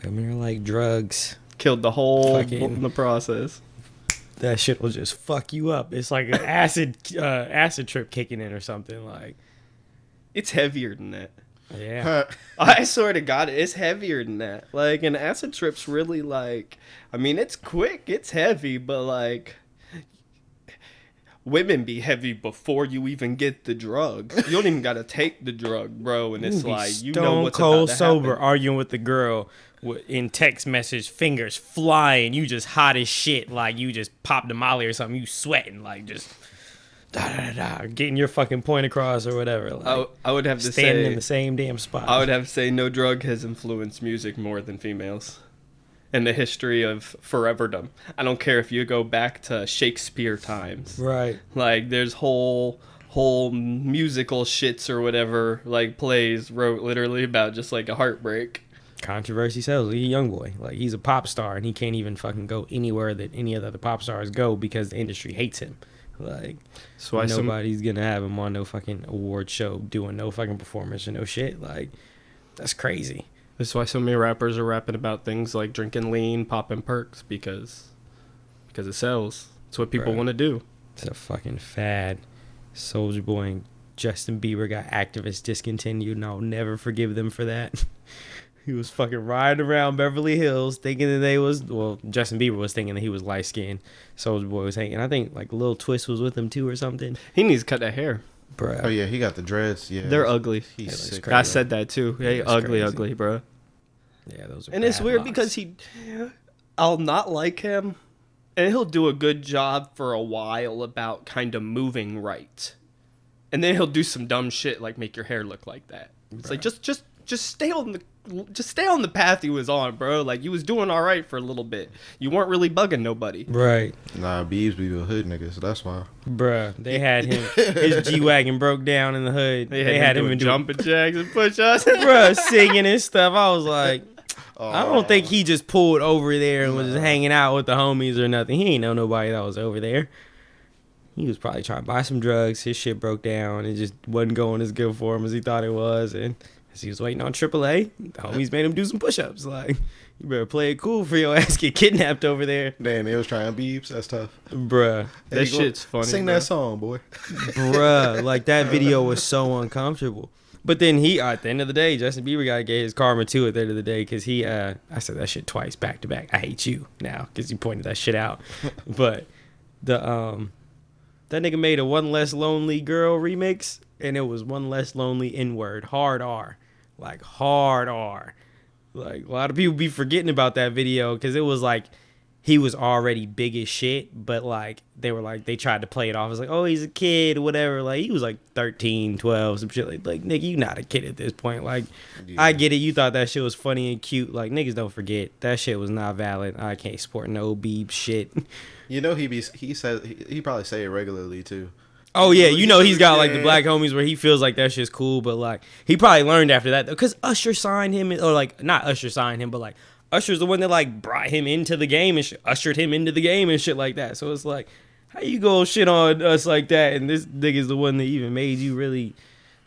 Women are like drugs. Killed the whole in the process. That shit will just fuck you up. It's like an acid trip kicking in or something. Like, it's heavier than that. Yeah. I swear to God, it's heavier than that. Like, an acid trip's really like, I mean, it's quick, it's heavy, but like, women be heavy before you even get the drug. You don't even gotta take the drug, bro. And it's like, you know what's cold about to sober happen. arguing with the girl in text message, fingers flying. You just hot as shit. Like, you just popped a molly or something. You sweating, like, just getting your fucking point across or whatever. Like, I would have to standing say, in the same damn spot. I would have to say no drug has influenced music more than females in the history of foreverdom. I don't care if you go back to Shakespeare times. Right. Like, there's whole musical shits or whatever, like, plays wrote literally about just like a heartbreak. Controversy sells. He's a young boy. Like, he's a pop star, and he can't even fucking go anywhere that any of the other pop stars go because the industry hates him. Like, so nobody's gonna have him on no fucking award show doing no fucking performance or no shit. Like, that's crazy. That's why so many rappers are rapping about things like drinking lean, popping perks, because it sells. It's what people want to do. It's a fucking fad. Soulja Boy and Justin Bieber got activists discontinued, and I'll never forgive them for that. He was fucking riding around Beverly Hills thinking that they was... Well, Justin Bieber was thinking that he was light-skinned. Soulja Boy was hanging. I think, like, Lil Twist was with him, too, or something. He needs to cut that hair. Bruh. Oh, yeah, he got the dreads. Yeah, they're ugly. He's sick. I said that, too. Hey, ugly, bro. Yeah, those are And it's weird because I'll not like him, and he'll do a good job for a while about kind of moving right. And then he'll do some dumb shit like make your hair look like that. It's like, just stay on the path he was on, bro. Like, you was doing all right for a little bit. You weren't really bugging nobody. Right. Nah, Beebs be a hood nigga, so that's why. Bruh, they had him. His G-Wagon broke down in the hood. They had him doing jumping jacks and push-ups. Bruh, singing and stuff. I was like, I don't think he just pulled over there and was just hanging out with the homies or nothing. He ain't know nobody that was over there. He was probably trying to buy some drugs. His shit broke down. It just wasn't going as good for him as he thought it was. And as he was waiting on AAA, the homies made him do some push-ups. Like, you better play it cool for your ass get kidnapped over there. Damn, they was trying Beebs. That's tough. Bruh. That shit's funny. Sing that song, boy. Bruh. Like, that video was so uncomfortable. But then at the end of the day, Justin Bieber got to get his karma too at the end of the day because I said that shit twice back to back. I hate you now because you pointed that shit out. But that nigga made a One Less Lonely Girl remix, and it was One Less Lonely N-word. Hard R. Like, hard R. Like, a lot of people be forgetting about that video because it was like he was already big as shit, but like they tried to play it off as like, oh, he's a kid, whatever. Like, he was like 13, 12, some shit. Like nigga, you not a kid at this point. Like, yeah. I get it. You thought that shit was funny and cute. Like, niggas don't forget that shit was not valid. I can't support no Beeb shit. You know he probably say it regularly too. Oh yeah, you know he's got like the black homies where he feels like that shit's cool, but like he probably learned after that because Usher signed him, or like not Usher signed him, but like Usher's the one that like brought him into the game and ushered him into the game and shit like that. So it's like, how you go shit on us like that, and this nigga's the one that even made you really,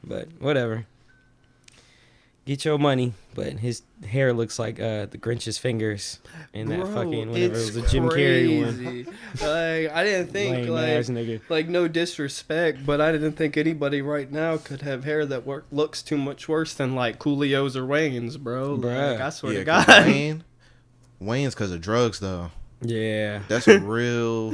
but whatever. Get your money, but his hair looks like the Grinch's fingers in that fucking whenever it was a Jim Carrey one. Like, I didn't think like no disrespect, but I didn't think anybody right now could have hair that looks too much worse than like Coolio's or Wayne's, bro. Like, I swear to God. Wayne's because of drugs though. Yeah, that's a real.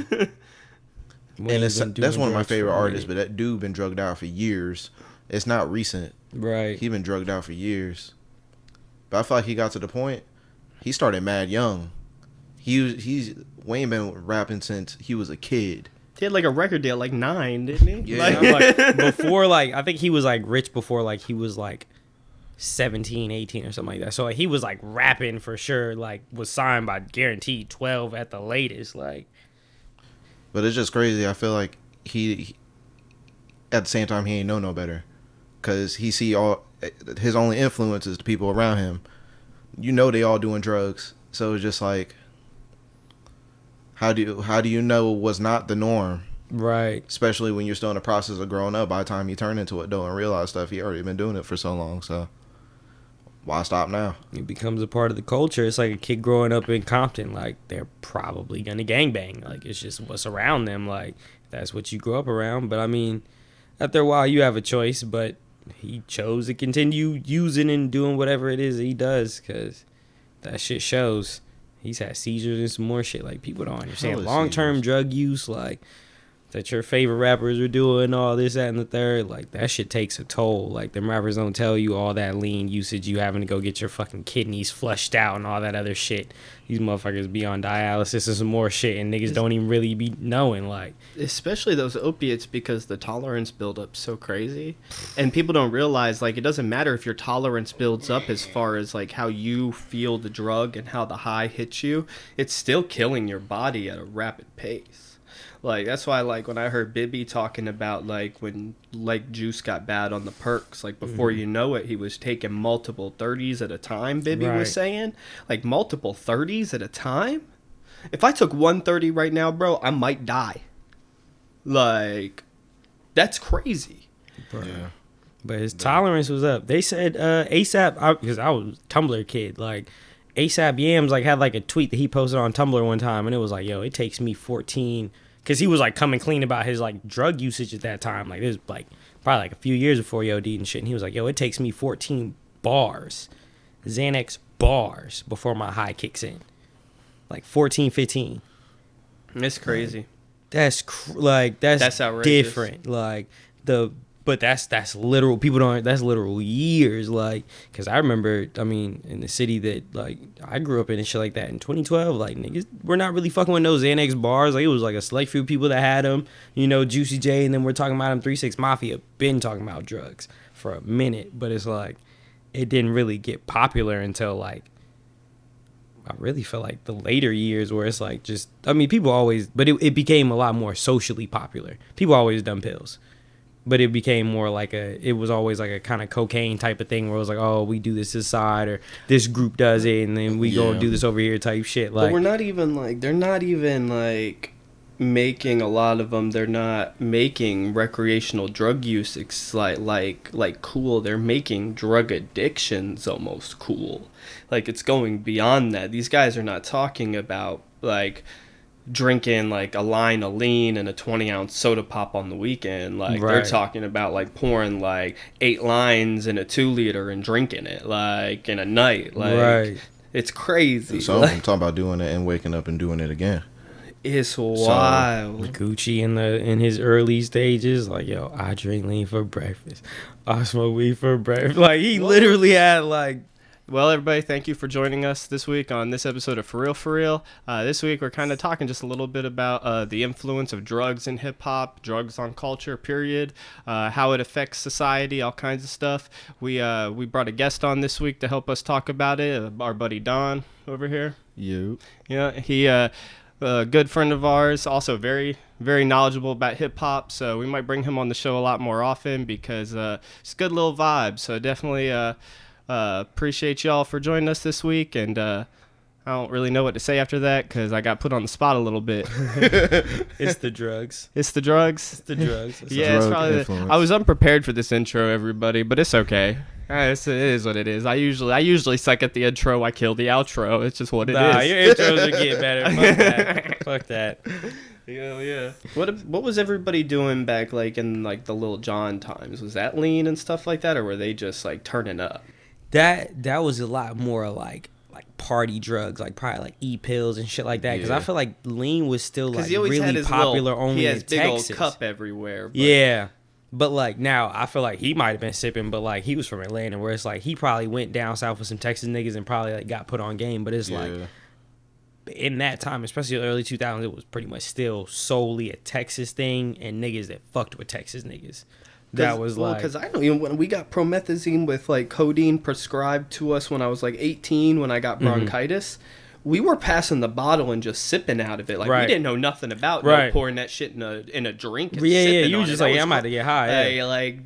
And that's one of my favorite artists, but that dude been drugged out for years. It's not recent. Right. He been drugged out for years. But I feel like he got to the point, he started mad young. Wayne been rapping since he was a kid. He had like a record deal like 9, didn't he? Yeah. Like, before like I think he was like rich before like he was like 17, 18 or something like that. So like he was like rapping for sure, like was signed by guaranteed 12 at the latest, like. But it's just crazy. I feel like he at the same time he ain't know no better. Cause he see all his only influence is the people around him. You know they all doing drugs, so it's just like, how do you know what's not the norm? Right. Especially when you're still in the process of growing up. By the time you turn into it, though, and realize stuff, he already been doing it for so long. So why stop now? It becomes a part of the culture. It's like a kid growing up in Compton. Like, they're probably gonna gangbang. Like, it's just what's around them. Like, that's what you grow up around. But I mean, after a while, you have a choice. But he chose to continue using and doing whatever it is that he does, because that shit shows. He's had seizures and some more shit. Like, people don't understand long-term drug use. Like, that your favorite rappers are doing, all this, that, and the third. Like, that shit takes a toll. Like, them rappers don't tell you all that lean usage, you having to go get your fucking kidneys flushed out and all that other shit. These motherfuckers be on dialysis and some more shit, and niggas don't even really be knowing. Like, especially those opiates, because the tolerance build up so crazy, and people don't realize, like, it doesn't matter if your tolerance builds up as far as like how you feel the drug and how the high hits you. It's still killing your body at a rapid pace. Like, that's why, like, when I heard Bibby talking about, like, when, like, Juice got bad on the perks, like, before you know it, he was taking multiple 30s at a time, Bibby was saying. Like, multiple 30s at a time? If I took 130 right now, bro, I might die. Like, that's crazy. Bro. Yeah. But his tolerance was up. They said ASAP, because I was a Tumblr kid, like, ASAP Yams, like, had, like, a tweet that he posted on Tumblr one time, and it was like, yo, it takes me 14... Because he was, like, coming clean about his, like, drug usage at that time. Like, it was, like, probably, like, a few years before he OD'd and shit. And he was like, yo, it takes me 14 bars, Xanax bars, before my high kicks in. Like, 14, 15. It's crazy. Like, that's outrageous. Different. Like, but that's literal. People don't, that's literal years. Like, because I remember, I mean, in the city that, like, I grew up in and shit like that in 2012, like, niggas, we're not really fucking with no Xanax bars. Like, it was like a select few people that had them, you know, Juicy J, and then we're talking about them 3-6 Mafia, been talking about drugs for a minute. But it's like, it didn't really get popular until, like, I really feel like the later years where it's like just, I mean, people always, but it became a lot more socially popular. People always done pills. But it became more like it was always like a kind of cocaine type of thing where it was like, oh, we do this side, or this group does it, and then we go and do this over here type shit. Like, but we're not even like, they're not even like making, a lot of them, they're not making recreational drug use like cool. They're making drug addictions almost cool. Like, it's going beyond that. These guys are not talking about like drinking like a line of lean and a 20-ounce soda pop on the weekend. Like, they're talking about like pouring like 8 lines in a 2-liter and drinking it like in a night. Like, it's crazy. So I'm talking about doing it and waking up and doing it again. It's wild. So, Gucci in his early stages, like, yo, I drink lean for breakfast, I smoke weed for breakfast. Like, he literally had like. Well, everybody, thank you for joining us this week on this episode of Forreal. This week, we're kind of talking just a little bit about the influence of drugs in hip-hop, drugs on culture, period, how it affects society, all kinds of stuff. We brought a guest on this week to help us talk about it, our buddy Don over here. Yeah, he a good friend of ours, also very, very knowledgeable about hip-hop, so we might bring him on the show a lot more often because it's a good little vibe, so definitely... appreciate y'all for joining us this week, and I don't really know what to say after that because I got put on the spot a little bit. It's the drugs. It's the drugs. It's the drugs. Yeah, it's probably. I was unprepared for this intro, everybody, but it's okay. It is what it is. I usually suck at the intro. I kill the outro. It's just what it is. Nah, your intros are getting better. Fuck that. Yeah. What was everybody doing back like in like the Lil Jon times? Was that lean and stuff like that, or were they just like turning up? That was a lot more like party drugs, like probably like e-pills and shit like that. Because I feel like lean was still like really popular only in Texas. He has big old cup everywhere. But. Yeah, but like now I feel like he might have been sipping, but like he was from Atlanta, where it's like he probably went down south with some Texas niggas and probably like got put on game. But it's like in that time, especially the early 2000s, it was pretty much still solely a Texas thing and niggas that fucked with Texas niggas. That was like, because I know, when we got promethazine with like codeine prescribed to us when I was like 18, when I got bronchitis, we were passing the bottle and just sipping out of it. Like, we didn't know nothing about pouring that shit in a drink. And sipping you were just like, I'm about to get high. Like,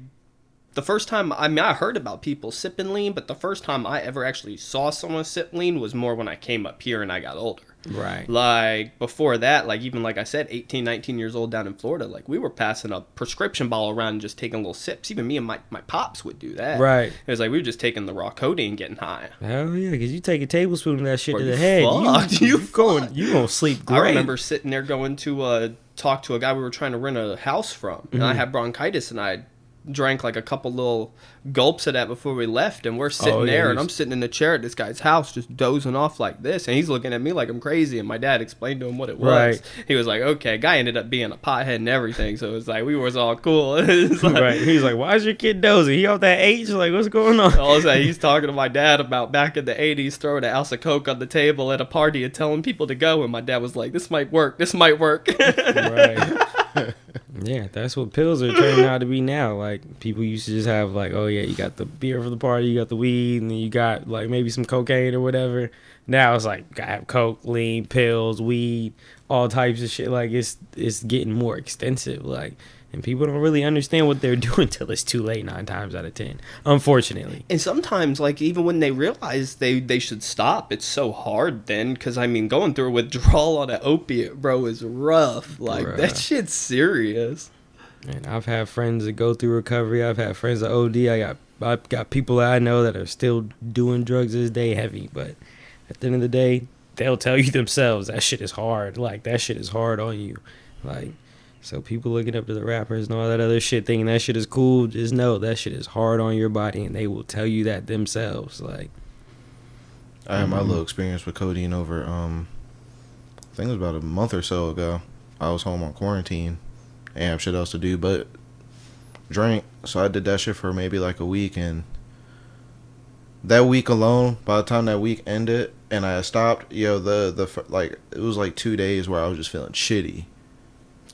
the first time, I mean, I heard about people sipping lean, but the first time I ever actually saw someone sip lean was more when I came up here and I got older. Right. Like before that, like even like I said, 18, 19 years old down in Florida, like we were passing a prescription bottle around and just taking little sips. Even me and my pops would do that. Right. It was like we were just taking the raw codeine and getting high. Hell yeah, because you take a tablespoon of that shit Bro, to you the head. fucked. You You going, you gonna sleep great. I remember sitting there going to talk to a guy we were trying to rent a house from, and I had bronchitis, and I drank like a couple little gulps of that before we left, and we're sitting there, and I'm sitting in the chair at this guy's house just dozing off like this, and he's looking at me like I'm crazy, and my dad explained to him what it was. Right. He was like, okay. Guy ended up being a pothead and everything, so it was like we was all cool. It's like, Right. He's like, why is your kid dozing? He off that H? Like, what's going on? all of a sudden, he's talking to my dad about back in the 80s throwing an ounce of coke on the table at a party and telling people to go, and my dad was like, this might work. Right. Yeah, that's what pills are turning out to be now. Like, people used to just have, like, oh, yeah, you got the beer for the party, you got the weed, and then you got, like, maybe some cocaine or whatever. Now it's like, gotta have coke, lean, pills, weed, all types of shit. Like, it's getting more extensive. Like, and people don't really understand what they're doing till it's too late 9 times out of 10, unfortunately. And sometimes, like, even when they realize they should stop, it's so hard then, because, I mean, going through a withdrawal on an opiate, bro, is rough. Like, Bruh. that shit's serious. And I've had friends that go through recovery. I've had friends that OD. I've got people that I know that are still doing drugs this day heavy. But at the end of the day, they'll tell you themselves that shit is hard. Like, that shit is hard on you. Like, so people looking up to the rappers and all that other shit thinking that shit is cool, just know that shit is hard on your body, and they will tell you that themselves. Like, I had my little experience with codeine over, I think it was about a month or so ago. I was home on quarantine. I ain't have shit else to do but drink. So I did that shit for maybe like a week, and that week alone, by the time that week ended and I stopped, like it was like 2 days where I was just feeling shitty.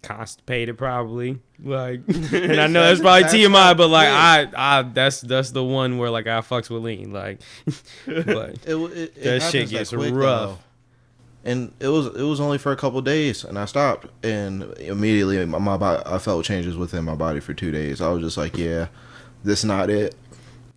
constipated probably. Like, and I know that's probably TMI, but like I that's the one where like I fucks with lean. Like, but it that shit gets rough. Though. And it was only for a couple of days, and I stopped, and immediately my body, I felt changes within my body for 2 days. I was just like, yeah, this not it.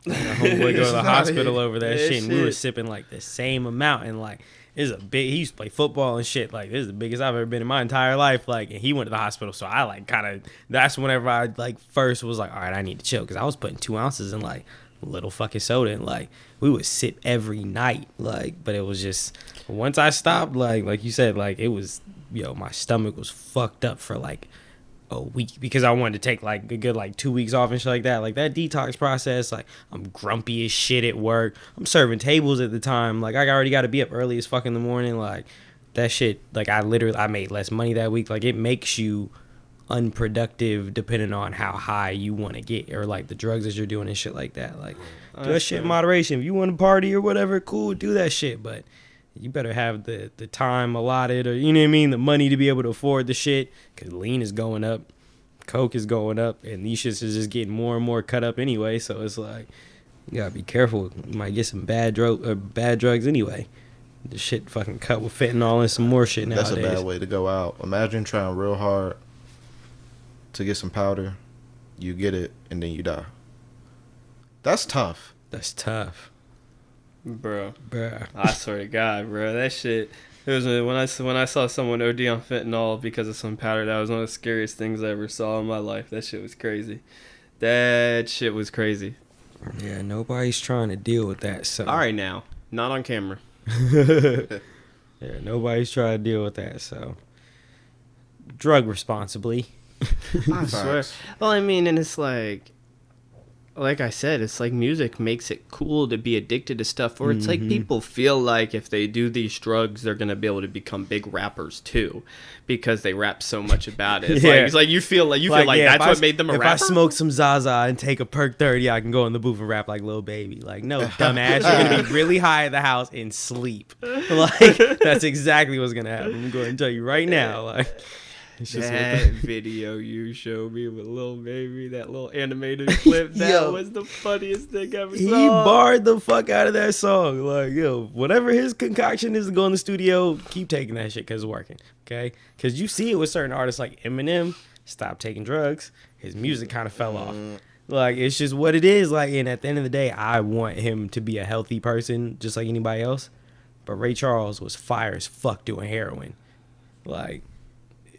My homeboy go to the hospital over that Yeah, shit, and we were sipping like the same amount, and like it's a big. He used to play football and shit. Like, this is the biggest I've ever been in my entire life. Like, and he went to the hospital, so I like kind of. That's whenever I like first was like, all right, I need to chill, because I was putting 2 ounces in like little fucking soda, and like we would sip every night. Like, but it was just once I stopped, like you said, like it was, my stomach was fucked up for like a week, because I wanted to take like a good like 2 weeks off and shit like that. Like that detox process, like I'm grumpy as shit at work. I'm serving tables at the time. Like I already got to be up early as fuck in the morning. Like that shit, like I made less money that week. Like it makes you unproductive depending on how high you want to get, or like the drugs that you're doing and shit like that. Like do that shit in moderation. If you want to party or whatever, cool, do that shit, but you better have the time allotted, or you know what I mean, the money to be able to afford the shit, because lean is going up, coke is going up, and these shits is just getting more and more cut up anyway. So it's like you gotta be careful. You might get some bad drugs anyway. The shit fucking cut with fentanyl and some more shit nowadays. That's a bad way to go out. Imagine trying real hard to get some powder, you get it, and then you die. That's tough. That's tough, Bro. bruh. I swear to God, bro, that shit. It was when I saw someone OD on fentanyl because of some powder. That was one of the scariest things I ever saw in my life. That shit was crazy. That shit was crazy. Yeah, nobody's trying to deal with that. So All right, now, not on camera. yeah, nobody's trying to deal with that. So drug responsibly. I swear. Well, I mean, and it's like I said, it's like music makes it cool to be addicted to stuff, or it's like people feel like if they do these drugs, they're going to be able to become big rappers too, because they rap so much about it. It's like you feel like that's what made them a rapper. If I smoke some Zaza and take a perk 30, I can go in the booth and rap like Lil Baby. Like, no, dumbass, you're going to be really high at the house and sleep. Like, that's exactly what's going to happen. I'm going to tell you right now. Like, it's just that video you showed me with Lil Baby, that little animated clip, that was the funniest thing I ever saw. He barred the fuck out of that song. Like, whatever his concoction is to go in the studio, keep taking that shit because it's working. Okay? Because you see it with certain artists like Eminem, stopped taking drugs. His music kind of fell off. Like, it's just what it is. Like, and at the end of the day, I want him to be a healthy person just like anybody else. But Ray Charles was fire as fuck doing heroin. Like,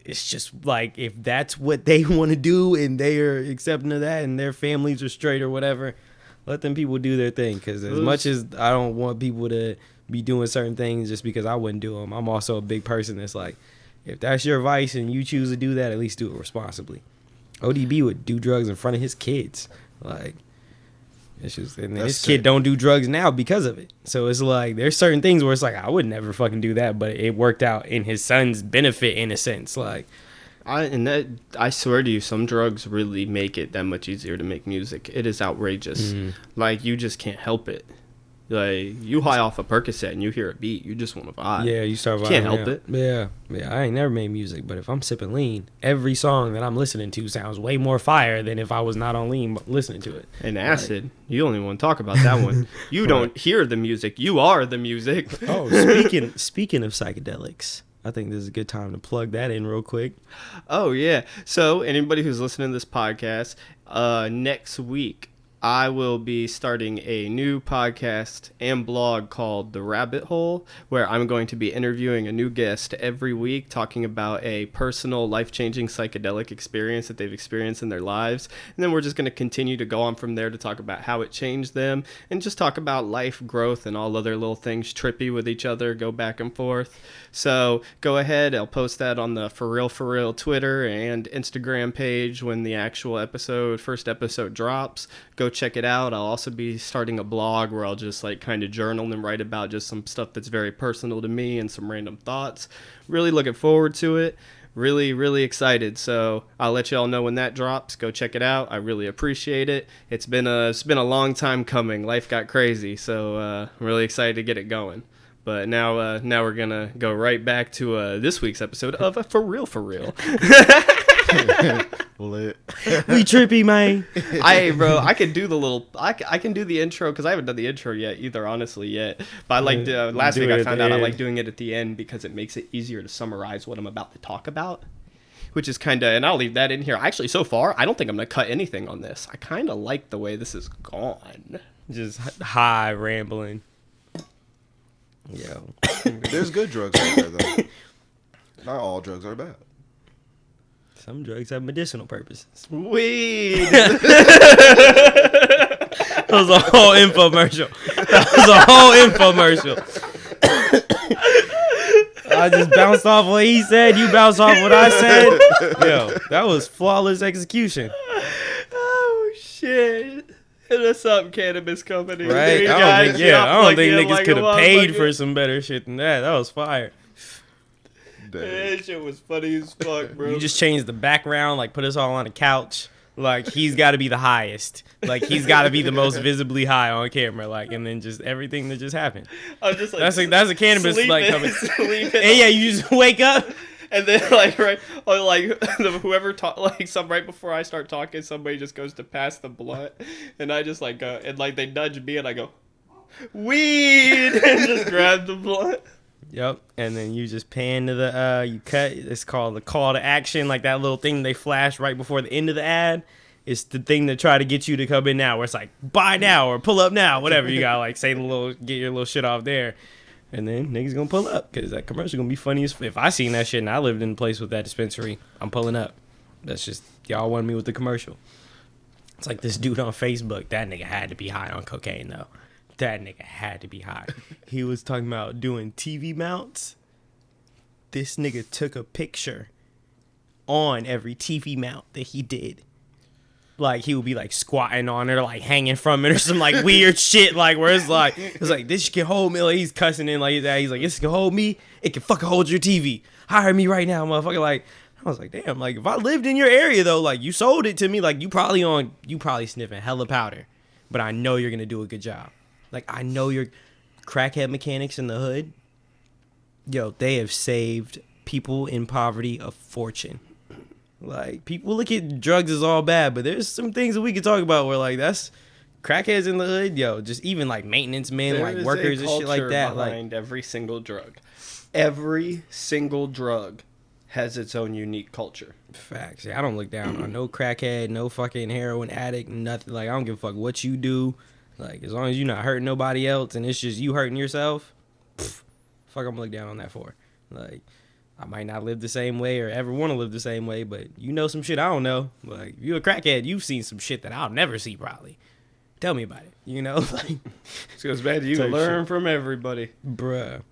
it's just like, if that's what they want to do and they are accepting of that and their families are straight or whatever, let them people do their thing. Because as much as I don't want people to be doing certain things just because I wouldn't do them, I'm also a big person that's like, if that's your vice and you choose to do that, at least do it responsibly. ODB would do drugs in front of his kids. Like, it's just, and his kid don't do drugs now because of it. So it's like, there's certain things where it's like, I would never fucking do that, but it worked out in his son's benefit in a sense. Like, I swear to you, some drugs really make it that much easier to make music. It is outrageous. Like, you just can't help it. Like, you high off a Percocet and you hear a beat, you just want to vibe. Yeah, you start vibing. You can't help it. Yeah. I ain't never made music, but if I'm sipping lean, every song that I'm listening to sounds way more fire than if I was not on lean listening to it. And acid, you only want to talk about that one. You don't hear the music, you are the music. Oh, speaking of psychedelics, I think this is a good time to plug that in real quick. Oh, yeah. So, anybody who's listening to this podcast, next week, I will be starting a new podcast and blog called The Rabbit Hole, where I'm going to be interviewing a new guest every week, talking about a personal, life-changing psychedelic experience that they've experienced in their lives. And then we're just going to continue to go on from there to talk about how it changed them and just talk about life, growth, and all other little things trippy with each other, go back and forth. So go ahead. I'll post that on the Forreal Twitter and Instagram page when the actual first episode drops. Go check it out. I'll also be starting a blog where I'll just like kind of journal and write about just some stuff that's very personal to me and some random thoughts. Really looking forward to it. Really, really excited. So I'll let you all know when that drops. Go check it out. I really appreciate it. It's been a long time coming. Life got crazy, so I'm really excited to get it going. But now we're gonna go right back to this week's episode of For Real. Lit. We trippy, man. Bro, I can do I can do the intro because I haven't done the intro yet, honestly. But I like last week I found out I like doing it at the end because it makes it easier to summarize what I'm about to talk about. Which is kind of, and I'll leave that in here. Actually, so far, I don't think I'm going to cut anything on this. I kind of like the way this is gone. Just high rambling. Yo. There's good drugs out there, though. Not all drugs are bad. Some drugs have medicinal purposes. Weed. That was a whole infomercial. I just bounced off what he said. You bounced off what I said. Yo, that was flawless execution. Oh, shit. Hit us up, cannabis company. Right? I don't think niggas could have paid for some better shit than that. That was fire. That shit was funny as fuck, bro. You just changed the background, like put us all on a couch. Like, he's got to be the highest. Like, he's got to be the most visibly high on camera. Like, and then just everything that just happened. I was just like, that's a cannabis sleeping, like coming. Sleeping. And yeah, you just wake up. And then whoever right before I start talking, somebody just goes to pass the blunt, and I just like go and like they nudge me, and I go, weed, and just grab the blunt. Yep, and then you just pan to the you cut. It's called the call to action, like that little thing they flash right before the end of the ad. It's the thing to try to get you to come in now, where it's like buy now or pull up now, whatever you gotta like say get your little shit off there. And then niggas gonna pull up because that commercial gonna be funny as if I seen that shit and I lived in a place with that dispensary, I'm pulling up. That's just y'all wanted me with the commercial. It's like this dude on Facebook. That nigga had to be high on cocaine though. That nigga had to be high. He was talking about doing TV mounts. This nigga took a picture on every TV mount that he did. Like, he would be, like, squatting on it or, like, hanging from it or some, like, weird shit, like, where it's like, this can hold me. Like, he's cussing in like that. He's like, this can hold me. It can fucking hold your TV. Hire me right now, motherfucker. Like, I was like, damn, like, if I lived in your area, though, like, you sold it to me, like, you probably sniffing hella powder. But I know you're going to do a good job. Like, I know your crackhead mechanics in the hood. Yo, they have saved people in poverty a fortune. Like, people look at drugs as all bad, but there's some things that we can talk about where, like, that's crackheads in the hood, yo, just even, like, maintenance men, like, workers and shit like that. Behind every single drug. Every single drug has its own unique culture. Facts. Yeah, I don't look down on no crackhead, no fucking heroin addict, nothing. Like, I don't give a fuck what you do. Like, as long as you're not hurting nobody else and it's just you hurting yourself, fuck I'm gonna look down on that for? Like, I might not live the same way or ever want to live the same way, but you know some shit I don't know. Like, if you're a crackhead, you've seen some shit that I'll never see probably. Tell me about it, you know? Like, It goes back to you learn from everybody. bruh.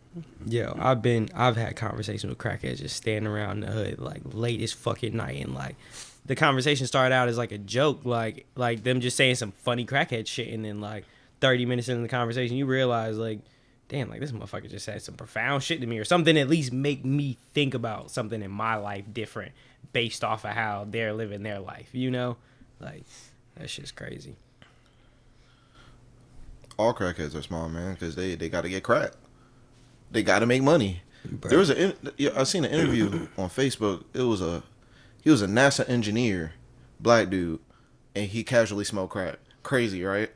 Yo, I've had conversations with crackheads just standing around the hood like late as fucking night, and like the conversation started out as like a joke, like them just saying some funny crackhead shit, and then like 30 minutes into the conversation you realize like, damn, like this motherfucker just said some profound shit to me or something, at least make me think about something in my life different based off of how they're living their life, you know? Like, that shit's crazy. All crackheads are small, man, because they got to get crack. They got to make money. Bro. There was I seen an interview on Facebook. He was a NASA engineer, black dude, and he casually smoked crack. Crazy, right?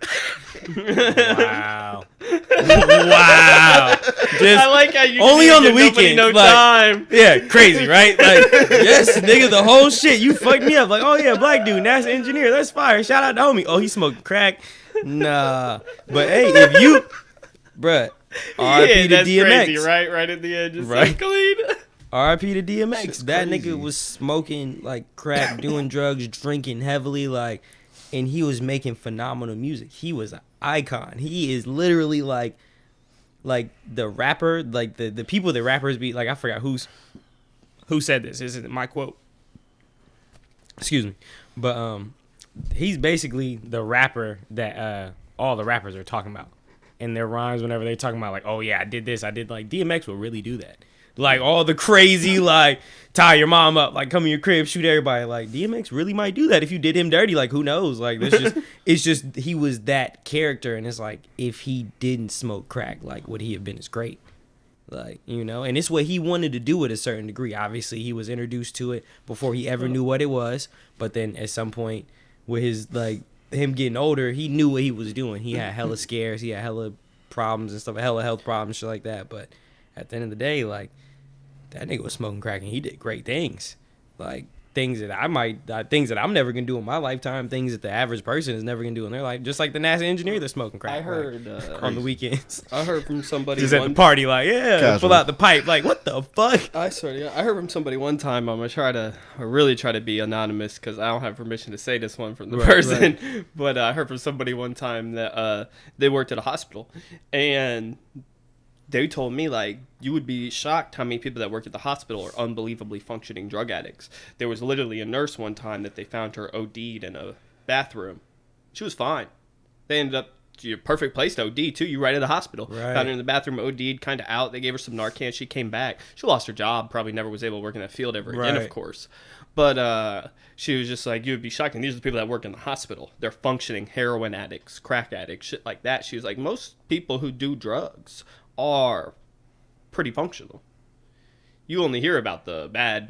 Wow. Wow. Just I like how you only on the give nobody weekend. no Like, time. yeah, crazy, right? Like, yes, nigga, the whole shit. You fucked me up. Like, oh yeah, black dude, NASA engineer. That's fire. Shout out to homie. Oh, he smoked crack. Nah. But hey, if you, bruh, R.I.P. to that's DMX. crazy, right? Right at the end, just Right. like clean. R.I.P. to DMX. Shit's That crazy. nigga was smoking like crack, doing drugs, drinking heavily, like, and he was making phenomenal music. He was an icon. He is literally like the rapper, like the people that rappers be like. I forgot who said this. This isn't my quote. Excuse me, but he's basically the rapper that all the rappers are talking about in their rhymes whenever they're talking about like, oh yeah, I did this, I did, like DMX will really do that. Like all the crazy like tie your mom up, like come in your crib, shoot everybody. Like DMX really might do that if you did him dirty. Like who knows? Like that's just it's just he was that character, and it's like if he didn't smoke crack, like would he have been as great? Like, you know, and it's what he wanted to do at a certain degree. Obviously, he was introduced to it before he ever knew what it was. But then at some point with his like him getting older, he knew what he was doing. He had hella scares, he had hella problems and stuff, hella health problems, shit like that. But at the end of the day, like that nigga was smoking crack and he did great things. Like things that things that I'm never gonna do in my lifetime, things that the average person is never gonna do in their life. Just like the NASA engineer that's smoking crack. I heard like, on the weekends. I heard from somebody Just at the party, like, yeah, Casual. pull out the pipe. Like, what the fuck? I swear to God, I heard from somebody one time. I'm gonna really try to be anonymous because I don't have permission to say this one from the Right, person. But I heard from somebody one time that they worked at a hospital, and they told me like you would be shocked how many people that work at the hospital are unbelievably functioning drug addicts. There was literally a nurse one time that they found her OD'd in a bathroom. She was fine. They ended up your perfect place to OD too. You right at the hospital. Right. Found her in the bathroom, OD'd, kind of out. They gave her some Narcan. She came back. She lost her job. Probably never was able to work in that field ever again, Right. of course. But she was just like, you would be shocked. And these are the people that work in the hospital. They're functioning heroin addicts, crack addicts, shit like that. She was like, most people who do drugs are pretty functional. You only hear about the bad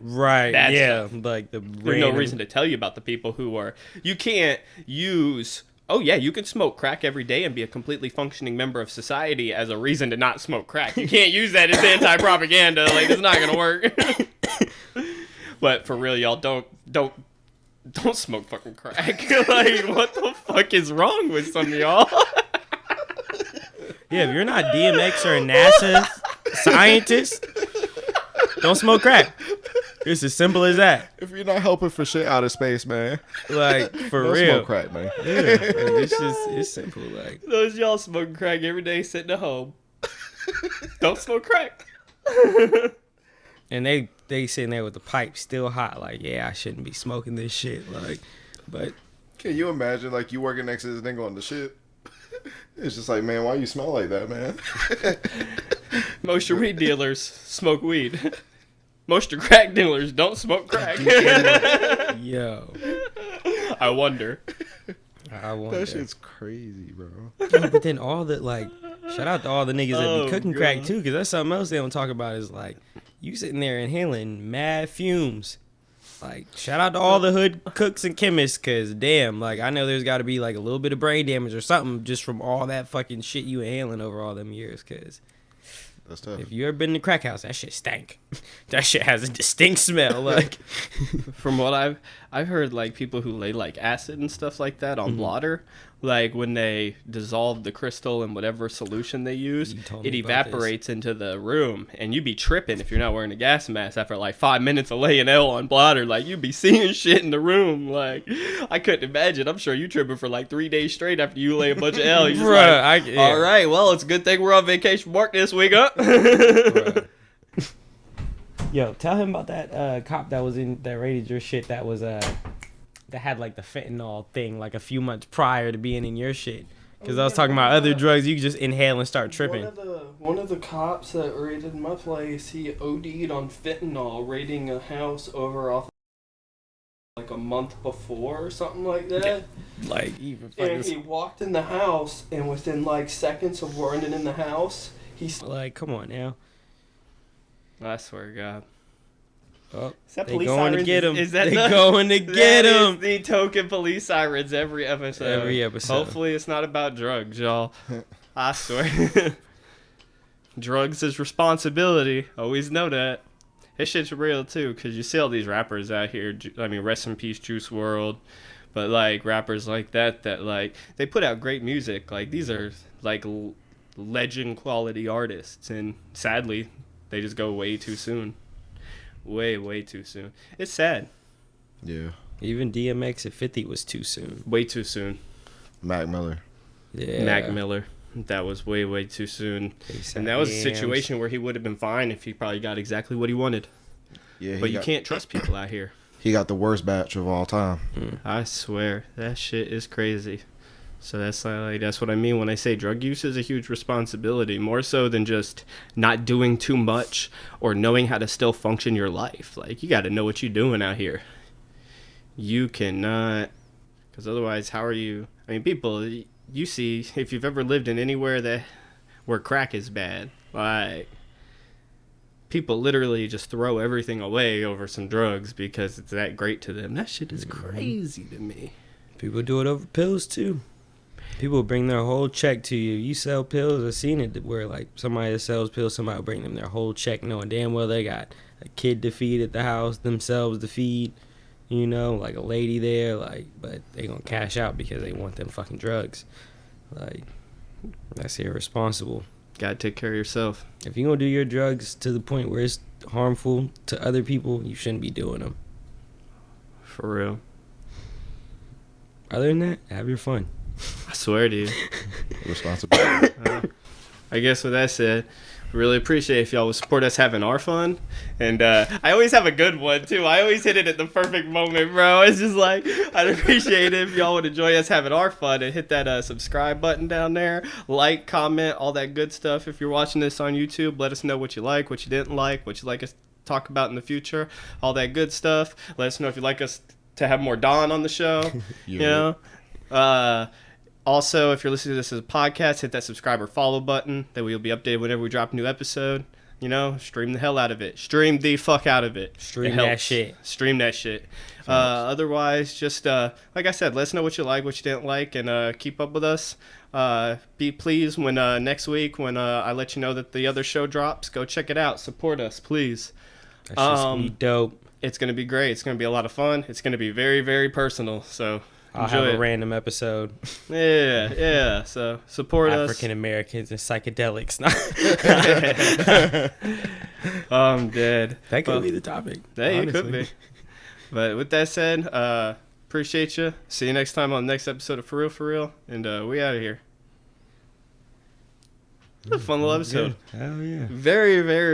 Right, bad yeah. stuff. Like the There's no reason to tell you about the people who are. You can't use. Oh yeah, you can smoke crack every day and be a completely functioning member of society as a reason to not smoke crack. You can't use that as anti-propaganda. Like it's not gonna work. But for real, y'all, don't smoke fucking crack. Like what the fuck is wrong with some of y'all? Yeah, if you're not DMX or a NASA scientist, don't smoke crack. It's as simple as that. If you're not helping for shit out of space, man, Like, for don't real. smoke crack, man. Yeah, like, it's simple. Like, Those y'all smoking crack every day sitting at home. Don't smoke crack. and they sitting there with the pipe still hot. Like, yeah, I shouldn't be smoking this shit. Like, but Can you imagine, like, you working next to this nigga on the shit? It's just like, man, why you smell like that, man? Most your weed dealers smoke weed. Most your crack dealers don't smoke crack. yo, I wonder. I wonder. That shit's crazy, bro. Yeah, but then all the like, shout out to all the niggas that Oh, be cooking crack God. too, because that's something else they don't talk about. Is like you sitting there inhaling mad fumes. Like, shout out to all the hood cooks and chemists, because damn, like I know there's got to be like a little bit of brain damage or something just from all that fucking shit you inhaling over all them years. Because That's tough. if you ever been in the crack house, that shit stank. That shit has a distinct smell. Like, From what I've heard like people who lay like acid and stuff like that on blotter, like when they dissolve the crystal in whatever solution they use, it evaporates into the room, and you be tripping if you're not wearing a gas mask after like 5 minutes of laying L on blotter. Like you be seeing shit in the room. Like I couldn't imagine. I'm sure you tripping for like 3 days straight after you lay a bunch of L. You're just like, all right, well, it's a good thing we're on vacation work this week, up. Yo, tell him about that cop that raided your shit. That was that had like the fentanyl thing like a few months prior to being in your shit. Because I was talking about other drugs you could just inhale and start tripping. One of the cops that raided my place, he OD'd on fentanyl, raiding a house over off like a month before or something like that. Like even. And he walked in the house, and within like seconds of running in the house, he's like, come on now. I swear to God. Oh, is that they police going sirens? to get him. Is that they going to get him. The token police sirens every episode. Hopefully it's not about drugs, y'all. I swear. Drugs is responsibility. Always know that. This shit's real too, because you see all these rappers out here. I mean, rest in peace, Juice WRLD. But like rappers like that like they put out great music. Like these are like legend quality artists, and sadly they just go way too soon. Way too soon. It's sad. Yeah. Even DMX at 50 was too soon. Way too soon. Mac Miller. Yeah. Mac Miller. That was way too soon. And that was a situation where he would have been fine if he probably got exactly what he wanted. Yeah. But you can't trust people out here. He got the worst batch of all time. I swear. That shit is crazy. So that's what I mean when I say drug use is a huge responsibility, more so than just not doing too much or knowing how to still function your life. Like, you got to know what you're doing out here. You cannot, because otherwise, how are you? I mean, people, you see, if you've ever lived in anywhere where crack is bad, like, people literally just throw everything away over some drugs because it's that great to them. That shit is crazy to me. People do it over pills too. People bring their whole check to you. You sell pills. I've seen it where like somebody that sells pills, somebody will bring them their whole check knowing damn well they got a kid to feed at the house, themselves to feed, you know, like a lady there, like, but they gonna cash out because they want them fucking drugs. Like, that's irresponsible. Gotta take care of yourself. If you're gonna do your drugs to the point where it's harmful to other people, you shouldn't be doing them. For real. Other than that, have your fun. I swear to you. Responsibility. I guess with that said, really appreciate if y'all would support us having our fun. And I always have a good one, too. I always hit it at the perfect moment, bro. It's just like, I'd appreciate it if y'all would enjoy us having our fun and hit that subscribe button down there. Like, comment, all that good stuff. If you're watching this on YouTube, let us know what you like, what you didn't like, what you'd like us to talk about in the future. All that good stuff. Let us know if you'd like us to have more Don on the show. You know? Also, if you're listening to this as a podcast, hit that subscribe or follow button. That way you'll be updated whenever we drop a new episode. You know, stream the hell out of it. Stream the fuck out of it. Stream that shit. Stream that shit. Otherwise, just like I said, let us know what you like, what you didn't like, and keep up with us. Be pleased when next week when I let you know that the other show drops. Go check it out. Support us, please. That's just be dope. It's gonna be great. It's gonna be a lot of fun. It's gonna be very, very personal. So. I'll have a random episode. Yeah. So support us. African Americans and psychedelics. I'm dead. That could be the topic. Hey, it could be. But with that said, appreciate you. See you next time on the next episode of Forreal. And we out of here. It was a fun little episode. Hell yeah. Very, very.